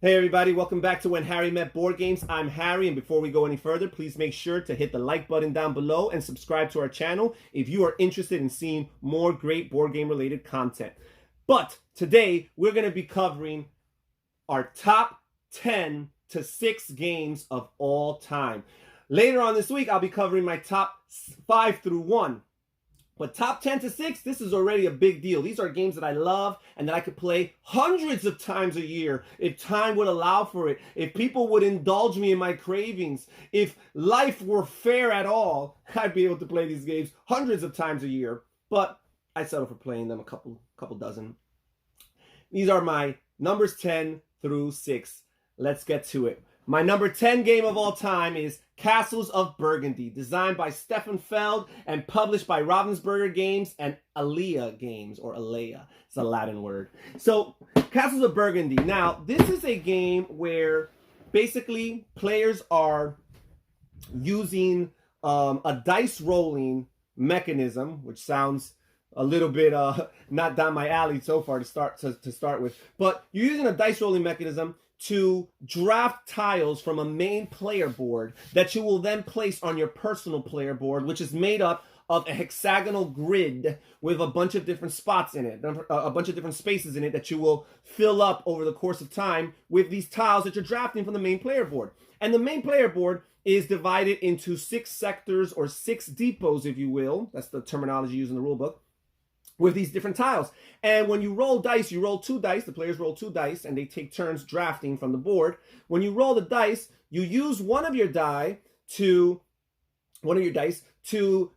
Hey everybody, welcome back to When Harry Met Board Games. I'm Harry, and before we go any further, please make sure to hit the like button down below and subscribe to our channel if you are interested in seeing more great board game related content. But today, we're going to be covering our top 10 to 6 games of all time. Later on this week, I'll be covering my top 5 through 1. But top 10 to 6, this is already a big deal. These are games that I love and that I could play hundreds of times a year if time would allow for it, if people would indulge me in my cravings, if life were fair at all, I'd be able to play these games hundreds of times a year. But I settle for playing them a couple dozen. These are my numbers 10 through 6. Let's get to it. My number 10 game of all time is Castles of Burgundy, designed by Stefan Feld and published by Ravensburger Games and Alea Games, or Alea. It's a Latin word. So, Castles of Burgundy. Now, this is a game where basically players are using a dice rolling mechanism, which sounds a little bit not down my alley so far to start with. But you're using a dice rolling mechanism to draft tiles from a main player board that you will then place on your personal player board, which is made up of a hexagonal grid with a bunch of different spots in it, a bunch of different spaces in it that you will fill up over the course of time with these tiles that you're drafting from the main player board. And the main player board is divided into 6 sectors, or 6 depots, if you will. That's the terminology used in the rulebook, with these different tiles. And when you roll dice, you roll 2 dice. The players roll 2 dice, and they take turns drafting from the board. When you roll the dice, you use one of your dice to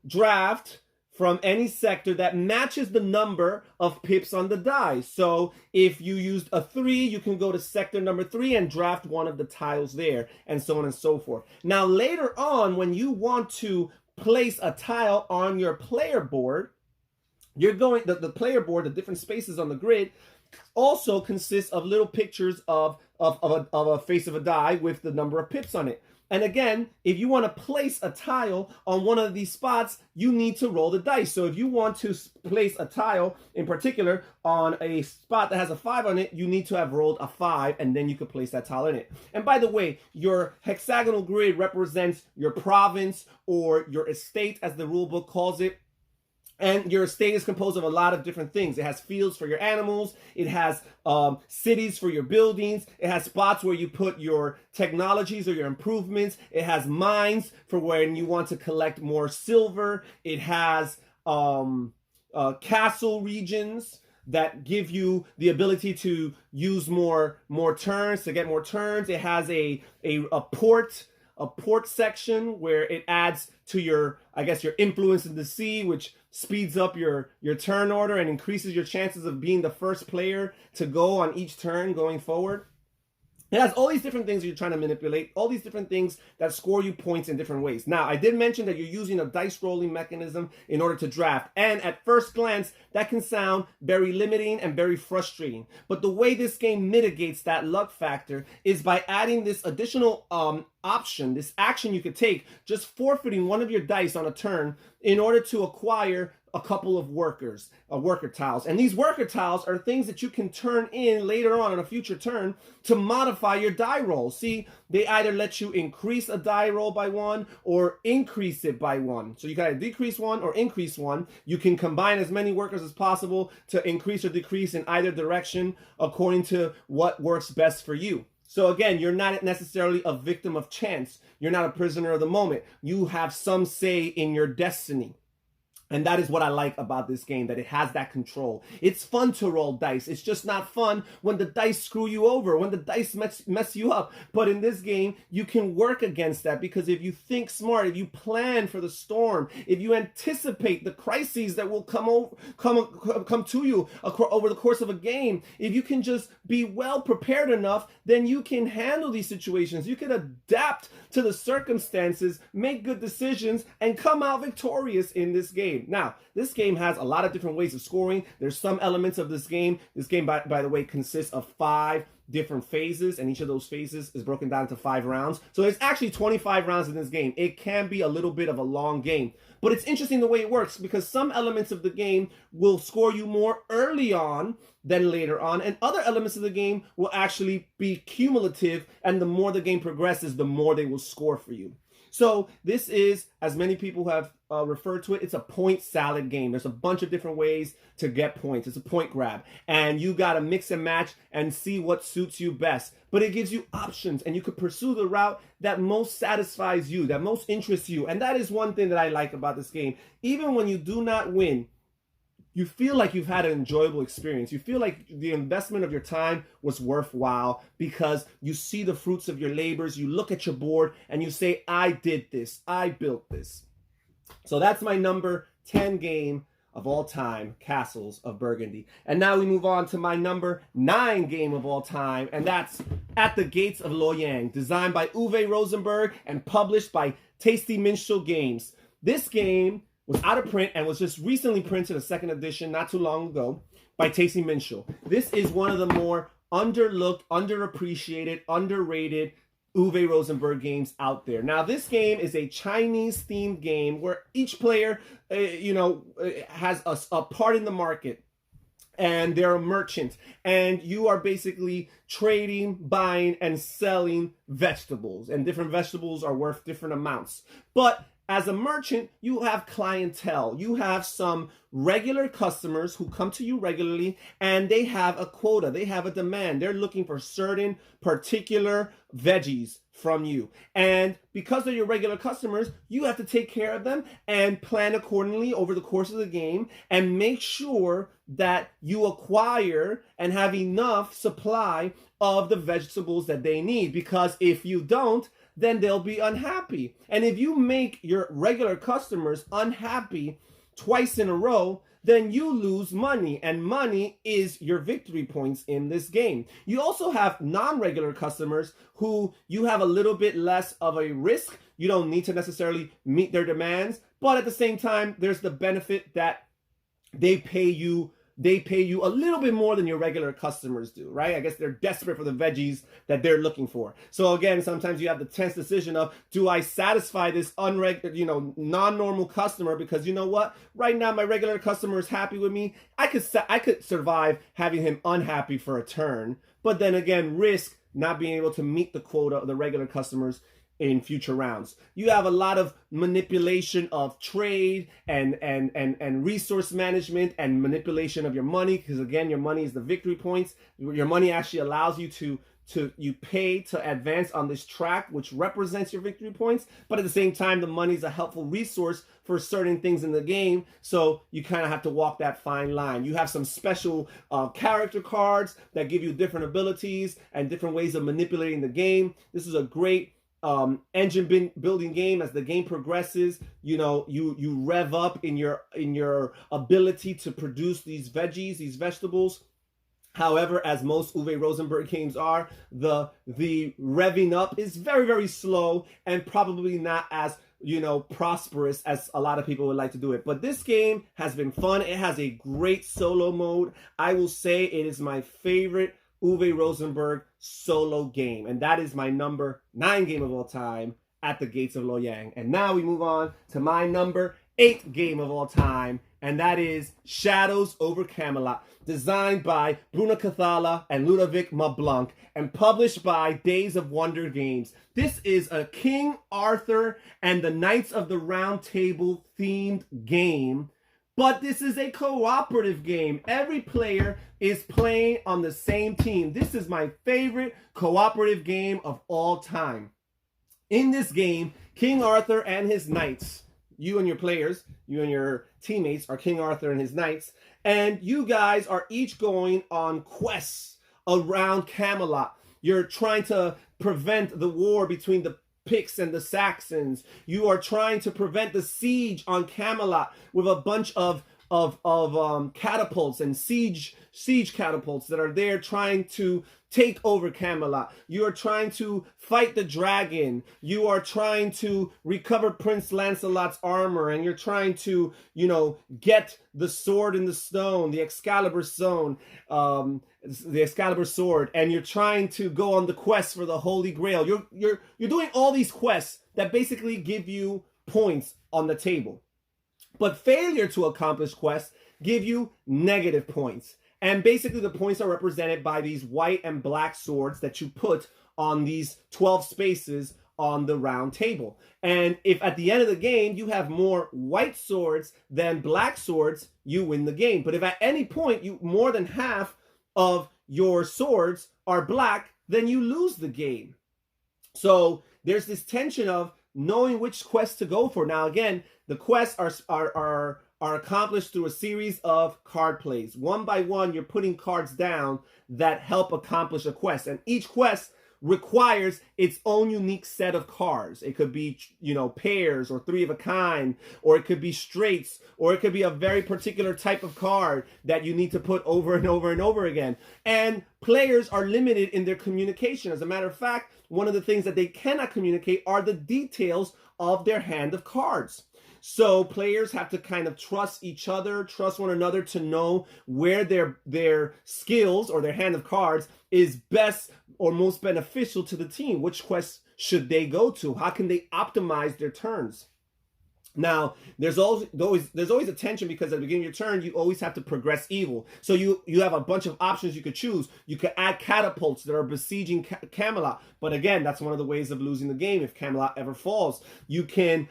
draft from any sector that matches the number of pips on the die. So if you used a 3, you can go to sector number 3 and draft one of the tiles there, and so on and so forth. Now later on, when you want to place a tile on your player board, you're going, the player board, the different spaces on the grid, also consists of little pictures of a face of a die with the number of pips on it. And again, if you want to place a tile on one of these spots, you need to roll the dice. So if you want to place a tile in particular on a spot that has a 5 on it, you need to have rolled a 5, and then you could place that tile in it. And by the way, your hexagonal grid represents your province or your estate, as the rule book calls it. And your estate is composed of a lot of different things. It has fields for your animals. It has cities for your buildings. It has spots where you put your technologies or your improvements. It has mines for when you want to collect more silver. It has castle regions that give you the ability to use more turns, to get more turns. It has a port section where it adds to your, I guess, your influence in the sea, which speeds up your turn order and increases your chances of being the first player to go on each turn going forward. It has all these different things that you're trying to manipulate, all these different things that score you points in different ways. Now, I did mention that you're using a dice rolling mechanism in order to draft. And at first glance, that can sound very limiting and very frustrating. But the way this game mitigates that luck factor is by adding this additional option, this action you could take, just forfeiting one of your dice on a turn in order to acquire a couple of worker tiles. And these worker tiles are things that you can turn in later on a future turn to modify your die roll. See, they either let you increase a die roll by 1 or increase it by 1. So you can either decrease 1 or increase 1. You can combine as many workers as possible to increase or decrease in either direction according to what works best for you. So again, you're not necessarily a victim of chance. You're not a prisoner of the moment. You have some say in your destiny. And that is what I like about this game, that it has that control. It's fun to roll dice. It's just not fun when the dice screw you over, when the dice mess you up. But in this game, you can work against that, because if you think smart, if you plan for the storm, if you anticipate the crises that will come to you over the course of a game, if you can just be well prepared enough, then you can handle these situations. You can adapt to the circumstances, make good decisions, and come out victorious in this game. game. Now, this game has a lot of different ways of scoring. There's some elements of this game. This game, by the way, consists of 5 different phases, and each of those phases is broken down into 5 rounds. So there's actually 25 rounds in this game. It can be a little bit of a long game, but it's interesting the way it works because some elements of the game will score you more early on than later on, and other elements of the game will actually be cumulative, and the more the game progresses, the more they will score for you. So this is, as many people have referred to it, it's a point salad game. There's a bunch of different ways to get points. It's a point grab. And you got to mix and match and see what suits you best. But it gives you options, and you could pursue the route that most satisfies you, that most interests you. And that is one thing that I like about this game. Even when you do not win, you feel like you've had an enjoyable experience. You feel like the investment of your time was worthwhile because you see the fruits of your labors. You look at your board and you say, I did this. I built this. So that's my number 10 game of all time, Castles of Burgundy. And now we move on to my number 9 game of all time, and that's At the Gates of Loyang, designed by Uwe Rosenberg and published by Tasty Minstrel Games. This game was out of print and was just recently printed, a second edition, not too long ago, by Tasty Minstrel. This is one of the more underlooked, underappreciated, underrated Uwe Rosenberg games out there. Now, this game is a Chinese-themed game where each player, has a part in the market. And they're a merchant, and you are basically trading, buying, and selling vegetables. And different vegetables are worth different amounts. But as a merchant, you have clientele. You have some regular customers who come to you regularly, and they have a quota. They have a demand. They're looking for certain particular veggies from you. And because they're your regular customers, you have to take care of them and plan accordingly over the course of the game and make sure that you acquire and have enough supply of the vegetables that they need. Because if you don't, then they'll be unhappy. And if you make your regular customers unhappy twice in a row, then you lose money, and money is your victory points in this game. You also have non-regular customers who you have a little bit less of a risk. You don't need to necessarily meet their demands, but at the same time, there's the benefit that they pay you a little bit more than your regular customers do, right? I guess they're desperate for the veggies that they're looking for. So again, sometimes you have the tense decision of, do I satisfy this non-normal customer? Because you know what? Right now, my regular customer is happy with me. I could survive having him unhappy for a turn, but then again, risk not being able to meet the quota of the regular customers in future rounds. You have a lot of manipulation of trade and resource management and manipulation of your money, because again, your money is the victory points. Your money actually allows you to pay to advance on this track, which represents your victory points. But at the same time, the money is a helpful resource for certain things in the game. So you kind of have to walk that fine line. You have some special character cards that give you different abilities and different ways of manipulating the game. This is a great engine building game. As the game progresses, you rev up in your ability to produce these veggies, these vegetables. However, as most Uwe Rosenberg games are, the revving up is very, very slow and probably not as prosperous as a lot of people would like to do it. But this game has been fun. It has a great solo mode. I will say it is my favorite Uwe Rosenberg solo game, and that is my number 9 game of all time, At the Gates of Loyang. And now we move on to my number 8 game of all time, and that is Shadows over Camelot, designed by Bruno Cathala and Ludovic Mablanc, and published by Days of Wonder Games. This is a King Arthur and the Knights of the Round Table themed game, but this is a cooperative game. Every player is playing on the same team. This is my favorite cooperative game of all time. In this game, King Arthur and his knights, you and your players, you and your teammates are King Arthur and his knights, and you guys are each going on quests around Camelot. You're trying to prevent the war between the Picts and the Saxons. You are trying to prevent the siege on Camelot with a bunch of catapults and siege catapults that are there trying to take over Camelot. You are trying to fight the dragon. You are trying to recover Prince Lancelot's armor, and you're trying to, get the sword in the stone, the Excalibur stone, the Excalibur sword, and you're trying to go on the quest for the Holy Grail. You're doing all these quests that basically give you points on the table. But failure to accomplish quests give you negative points. And basically the points are represented by these white and black swords that you put on these 12 spaces on the round table. And if at the end of the game you have more white swords than black swords, you win the game. But if at any point you more than half of your swords are black, then you lose the game. So there's this tension of knowing which quest to go for. Now again, the quests are accomplished through a series of card plays. One by one, you're putting cards down that help accomplish a quest. And each quest requires its own unique set of cards. It could be, pairs or three of a kind, or it could be straights, or it could be a very particular type of card that you need to put over and over and over again. And players are limited in their communication. As a matter of fact, one of the things that they cannot communicate are the details of their hand of cards. So players have to kind of trust each other, trust one another to know where their skills or their hand of cards is best or most beneficial to the team. Which quests should they go to? How can they optimize their turns? Now, there's always a tension because at the beginning of your turn, you always have to progress evil. So you have a bunch of options you could choose. You could add catapults that are besieging Camelot. But again, that's one of the ways of losing the game if Camelot ever falls. You can,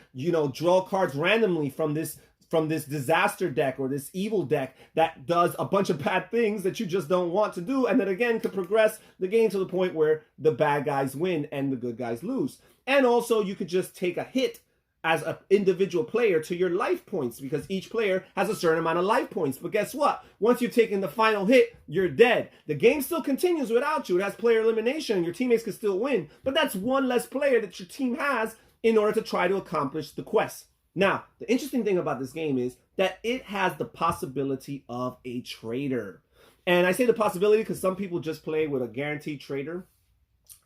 draw cards randomly from this disaster deck or this evil deck that does a bunch of bad things that you just don't want to do. And then again, could progress the game to the point where the bad guys win and the good guys lose. And also you could just take a hit as an individual player to your life points, because each player has a certain amount of life points. But guess what? Once you've taken the final hit, you're dead. The game still continues without you. It has player elimination. Your teammates can still win. But that's one less player that your team has in order to try to accomplish the quest. Now, the interesting thing about this game is that it has the possibility of a traitor. And I say the possibility because some people just play with a guaranteed traitor.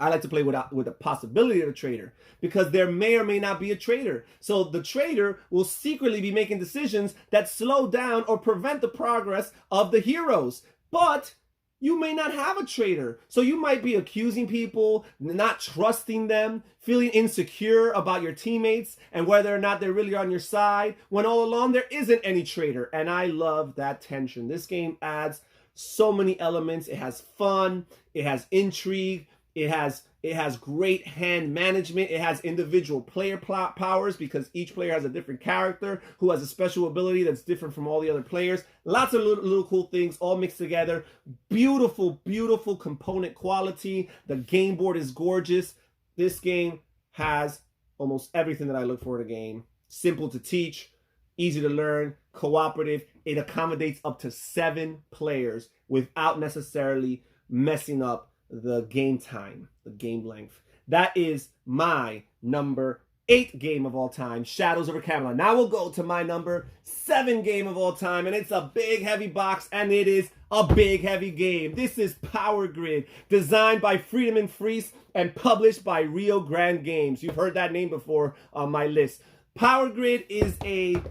I like to play with a possibility of a traitor because there may or may not be a traitor. So the traitor will secretly be making decisions that slow down or prevent the progress of the heroes. But you may not have a traitor. So you might be accusing people, not trusting them, feeling insecure about your teammates and whether or not they're really on your side, when all along there isn't any traitor. And I love that tension. This game adds so many elements. It has fun. It has intrigue. It has great hand management. It has individual player powers because each player has a different character who has a special ability that's different from all the other players. Lots of little cool things all mixed together. Beautiful, beautiful component quality. The game board is gorgeous. This game has almost everything that I look for in a game. Simple to teach, easy to learn, cooperative. It accommodates up to 7 players without necessarily messing up the game time, the game length. That is my number 8 game of all time, Shadows over Camelot. Now we'll go to my number 7 game of all time, and it's a big heavy box, and it is a big heavy game. This is Power Grid, designed by Friedemann Friese and published by Rio Grande Games. You've heard that name before on my list. Power Grid is a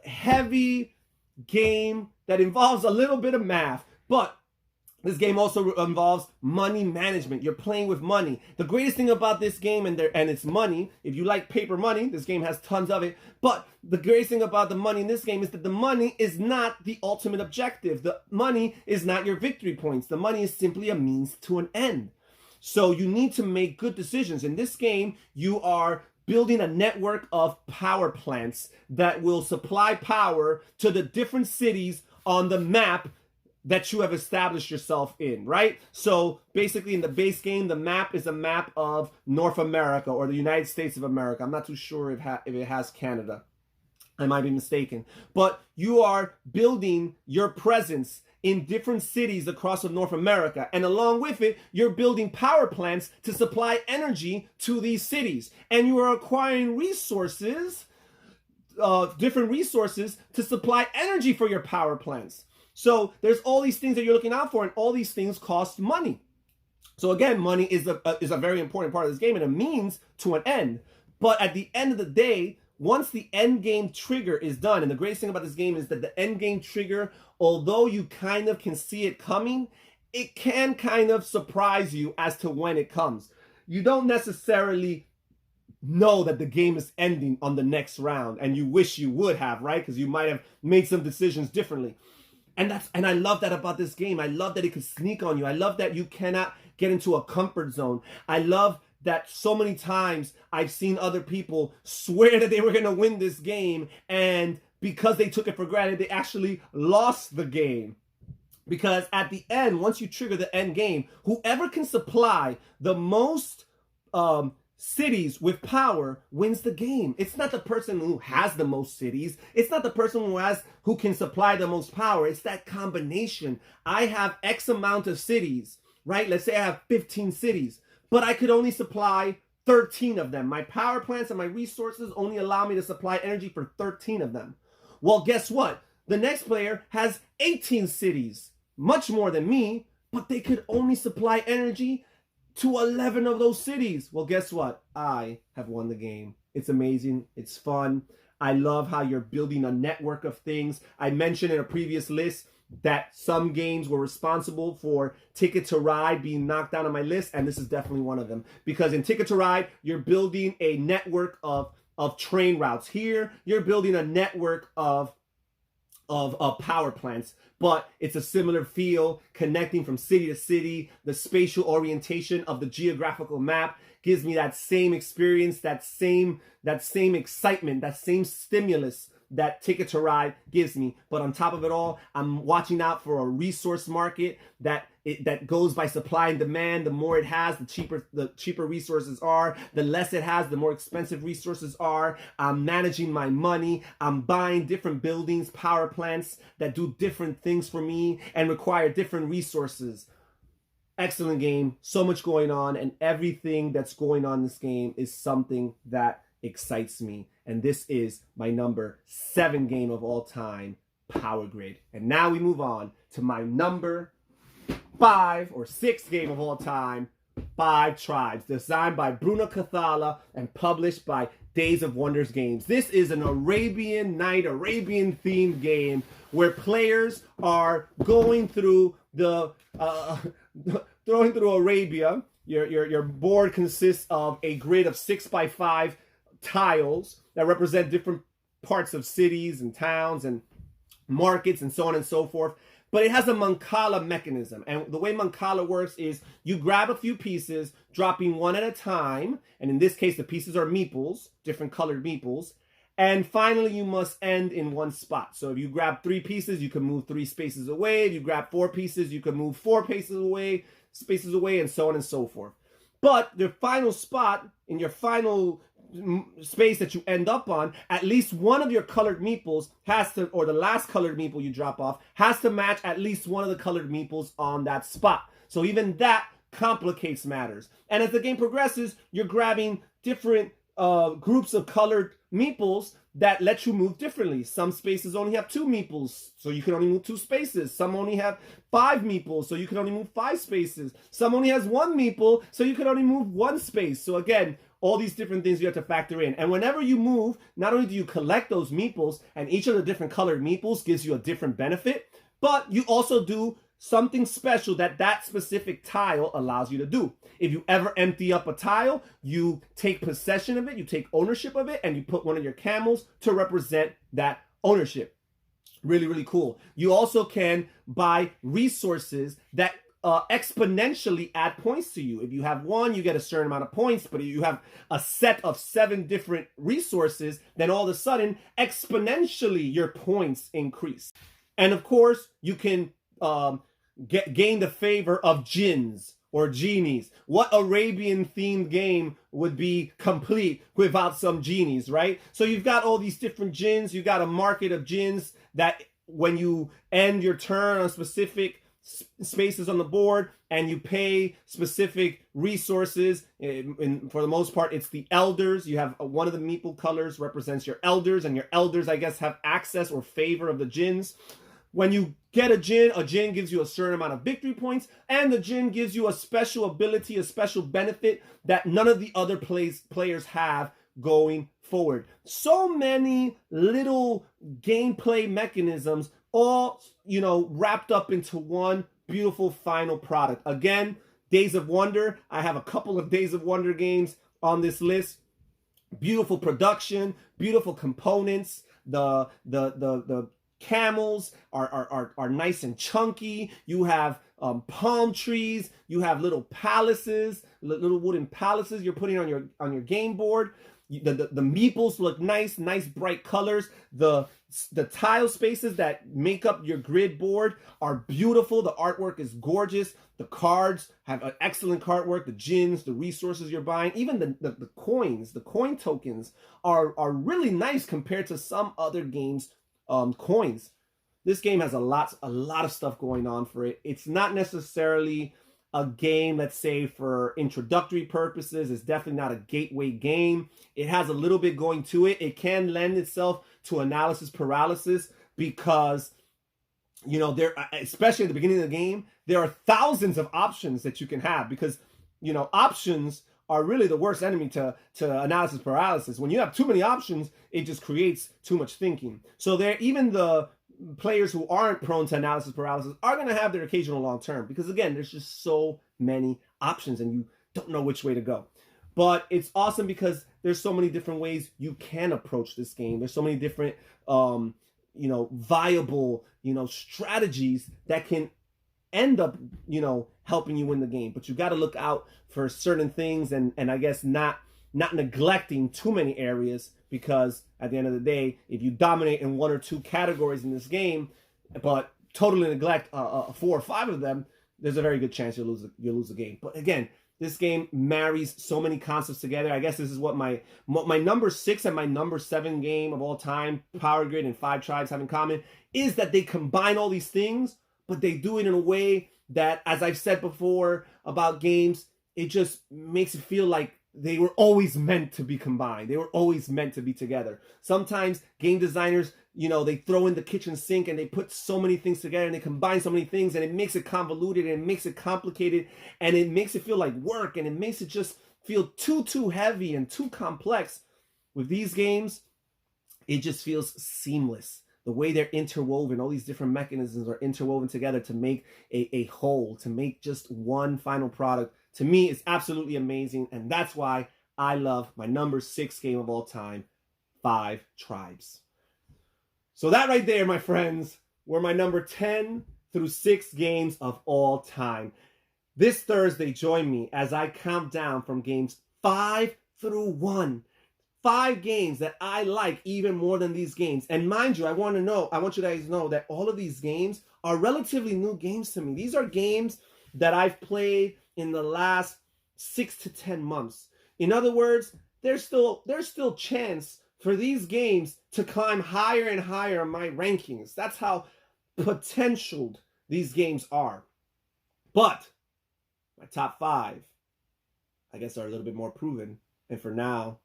heavy game that involves a little bit of math, but this game also involves money management. You're playing with money. The greatest thing about this game, and it's money. If you like paper money, this game has tons of it. But the greatest thing about the money in this game is that the money is not the ultimate objective. The money is not your victory points. The money is simply a means to an end. So you need to make good decisions. In this game, you are building a network of power plants that will supply power to the different cities on the map that you have established yourself in, right? So basically in the base game, the map is a map of North America or the United States of America. I'm not too sure if it has Canada. I might be mistaken. But you are building your presence in different cities across North America. And along with it, you're building power plants to supply energy to these cities. And you are acquiring resources different resources to supply energy for your power plants. So there's all these things that you're looking out for, and all these things cost money. So again, money is a very important part of this game, and a means to an end. But at the end of the day, once the end game trigger is done, and the greatest thing about this game is that the end game trigger, although you kind of can see it coming, it can kind of surprise you as to when it comes. You don't necessarily know that the game is ending on the next round, and you wish you would have, right? Because you might have made some decisions differently. And I love that about this game. I love that it could sneak on you. I love that you cannot get into a comfort zone. I love that so many times I've seen other people swear that they were going to win this game, and because they took it for granted, they actually lost the game. Because at the end, once you trigger the end game, whoever can supply the most cities with power wins the game. It's not the person who has the most cities. It's not the person who can supply the most power. It's that combination. I have X amount of cities, right? Let's say I have 15 cities, but I could only supply 13 of them. My power plants and my resources only allow me to supply energy for 13 of them. Well, guess what? The next player has 18 cities, much more than me, but they could only supply energy to 11 of those cities. Well, guess what? I have won the game. It's amazing. It's fun. I love how you're building a network of things. I mentioned in a previous list that some games were responsible for Ticket to Ride being knocked down on my list, and this is definitely one of them. Because in Ticket to Ride, you're building a network of train routes. Here, you're building a network of power plants, but it's a similar feel, connecting from city to city. The spatial orientation of the geographical map gives me that same experience, that same excitement, that same stimulus that Ticket to Ride gives me. But on top of it all, I'm watching out for a resource market that goes by supply and demand. The more it has, the cheaper resources are. The less it has, the more expensive resources are. I'm managing my money. I'm buying different buildings, power plants that do different things for me and require different resources. Excellent game. So much going on, and everything that's going on in this game is something that excites me. And this is my number 7 game of all time, Power Grid. And now we move on to my number 5 or 6 game of all time, 5 Tribes, designed by Bruno Cathala and published by Days of Wonders Games. This is an Arabian Night, Arabian themed game where players are going through Arabia. Your board consists of a grid of 6x5 tiles that represent different parts of cities and towns and markets and so on and so forth. But it has a Mancala mechanism. And the way Mancala works is you grab a few pieces, dropping one at a time. And in this case, the pieces are meeples, different colored meeples. And finally, you must end in one spot. So if you grab 3 pieces, you can move 3 spaces away. If you grab 4 pieces, you can move 4 spaces away, and so on and so forth. But the final spot in your final space that you end up on, at least one of your colored meeples has to, or the last colored meeple you drop off, has to match at least one of the colored meeples on that spot. So even that complicates matters. And as the game progresses, you're grabbing different groups of colored meeples that let you move differently. Some spaces only have 2 meeples, so you can only move 2 spaces. Some only have 5 meeples, so you can only move 5 spaces. Some only has 1 meeple, so you can only move 1 space. So again, all these different things you have to factor in. And whenever you move, not only do you collect those meeples, and each of the different colored meeples gives you a different benefit, but you also do something special that specific tile allows you to do. If you ever empty up a tile, you take possession of it, you take ownership of it, and you put one of your camels to represent that ownership. Really, really cool. You also can buy resources that exponentially add points to you. If you have 1, you get a certain amount of points, but if you have a set of 7 different resources, then all of a sudden, exponentially, your points increase. And of course, you can gain the favor of jinns or genies. What Arabian themed game would be complete without some genies, right? So you've got all these different jinns. You've got a market of jinns that when you end your turn on a specific spaces on the board, and you pay specific resources. And for the most part, it's the elders. You have one of the meeple colors represents your elders, and your elders, I guess, have access or favor of the jinns. When you get a jinn gives you a certain amount of victory points, and the jinn gives you a special ability, a special benefit that none of the other players have going forward. So many little gameplay mechanisms, all, wrapped up into one beautiful final product. Again, Days of Wonder. I have a couple of Days of Wonder games on this list. Beautiful production, beautiful components. The camels are nice and chunky. You have palm trees. You have little palaces, little wooden palaces you're putting on your game board. The meeples look nice bright colors. The tile spaces that make up your grid board are beautiful. The artwork is gorgeous. The cards have an excellent card work. The jinns, the resources you're buying, even the coins, the coin tokens are really nice compared to some other games' coins. This game has a lot of stuff going on for it. It's not necessarily a game, let's say, for introductory purposes. It's definitely not a gateway game. It has a little bit going to it. It can lend itself to analysis paralysis because, there, especially at the beginning of the game, there are thousands of options that you can have because, options are really the worst enemy to analysis paralysis. When you have too many options, it just creates too much thinking. So even the players who aren't prone to analysis paralysis are going to have their occasional long term because, again, there's just so many options and you don't know which way to go. But it's awesome because there's so many different ways you can approach this game. There's so many different, viable, strategies that can end up, helping you win the game. But you got to look out for certain things and I guess not neglecting too many areas, because at the end of the day, if you dominate in one or two categories in this game, but totally neglect 4 or 5 of them, there's a very good chance you'll lose the game. But again, this game marries so many concepts together. I guess this is what my number 6 and my number 7 game of all time, Power Grid and 5 Tribes, have in common, is that they combine all these things, but they do it in a way that, as I've said before about games, it just makes it feel like they were always meant to be combined. They were always meant to be together. Sometimes game designers, they throw in the kitchen sink and they put so many things together and they combine so many things and it makes it convoluted and it makes it complicated and it makes it feel like work and it makes it just feel too heavy and too complex. With these games, it just feels seamless. The way they're interwoven, all these different mechanisms are interwoven together to make a whole, to make just one final product. To me, it's absolutely amazing, and that's why I love my number 6 game of all time, 5 Tribes. So that right there, my friends, were my number 10 through 6 games of all time. This Thursday, join me as I count down from games 5 through 1. 5 games that I like even more than these games. And mind you, I want you guys to know that all of these games are relatively new games to me. These are games that I've played in the last 6 to 10 months. In other words, there's still chance for these games to climb higher and higher in my rankings. That's how potentialed these games are. But my top 5, I guess, are a little bit more proven. And for now,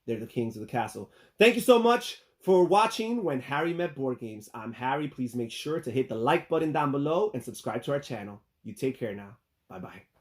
they're the kings of the castle. Thank you so much for watching When Harry Met Board Games. I'm Harry. Please make sure to hit the like button down below and subscribe to our channel. You take care now. Bye-bye.